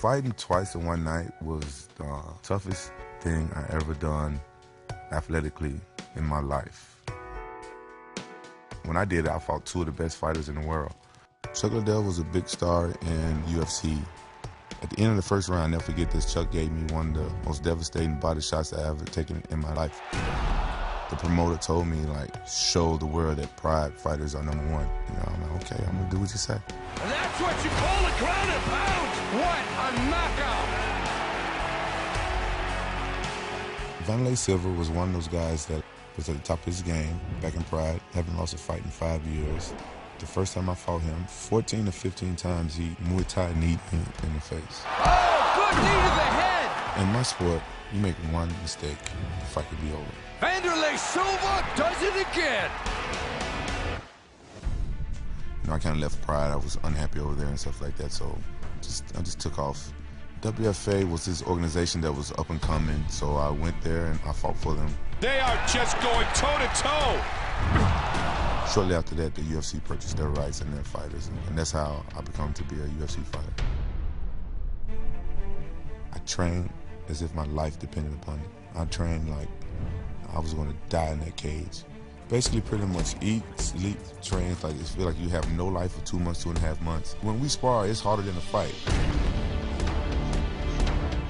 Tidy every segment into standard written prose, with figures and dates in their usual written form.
Fighting twice in one night was the toughest thing I ever done athletically in my life. When I did it, I fought two of the best fighters in the world. Chuck Liddell was a big star in UFC. At the end of the first round, I'll never forget this, Chuck gave me one of the most devastating body shots I've ever taken in my life. The promoter told me, like, show the world that Pride fighters are #1. You know, I'm like, okay, I'm gonna do what you say. And that's what you call a ground and pound. What a knockout! Vanderlei Silva was one of those guys that was at the top of his game back in Pride, haven't lost a fight in 5 years. The first time I fought him, 14 to 15 times he Muay Thai kneed me in the face. Oh, good knee to the head! In my sport, you make one mistake, the fight could be over. Vanderlei Silva does it again! You know, I kind of left Pride. I was unhappy over there and stuff like that, so I just took off. WFA was this organization that was up and coming, so I went there and I fought for them. They are just going toe-to-toe! Shortly after that, the UFC purchased their rights and their fighters, and that's how I became to be a UFC fighter. I trained as if my life depended upon it. I trained like I was going to die in that cage. Basically, pretty much eat, sleep, train, like it feel like you have no life for 2 months, 2.5 months. When we spar, it's harder than a fight.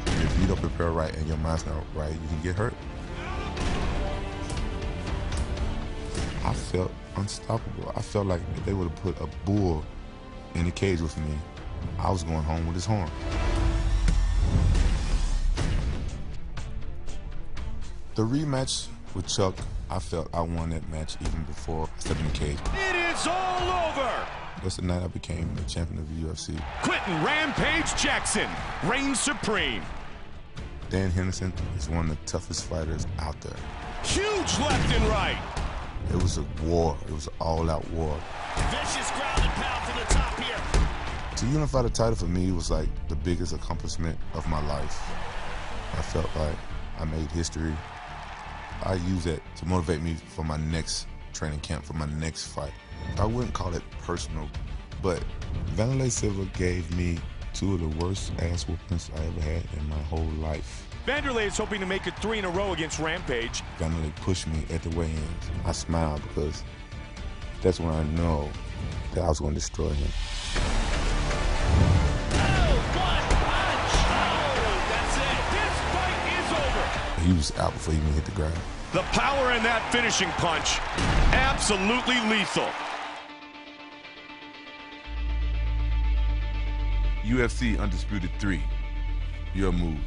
If you don't prepare right and your mind's not right, you can get hurt. I felt unstoppable. I felt like if they would have put a bull in the cage with me, I was going home with his horn. The rematch with Chuck, I felt I won that match even before I stepped in the cage. It is all over! That's the night I became the champion of the UFC. Quentin Rampage Jackson reigns supreme. Dan Henderson is one of the toughest fighters out there. Huge left and right. It was a war. It was an all-out war. Vicious ground and pound from the top here. To unify the title for me was like the biggest accomplishment of my life. I felt like I made history. I use that to motivate me for my next training camp, for my next fight. I wouldn't call it personal, but Vanderlei Silva gave me two of the worst ass whoopings I ever had in my whole life. Vanderlei is hoping to make it 3 in a row against Rampage. Vanderlei pushed me at the weigh-ins. I smiled because that's when I know that I was going to destroy him. Oh, what punch! Oh, that's it. This fight is over. He was out before he even hit the ground. The power in that finishing punch, absolutely lethal. UFC Undisputed 3, your move.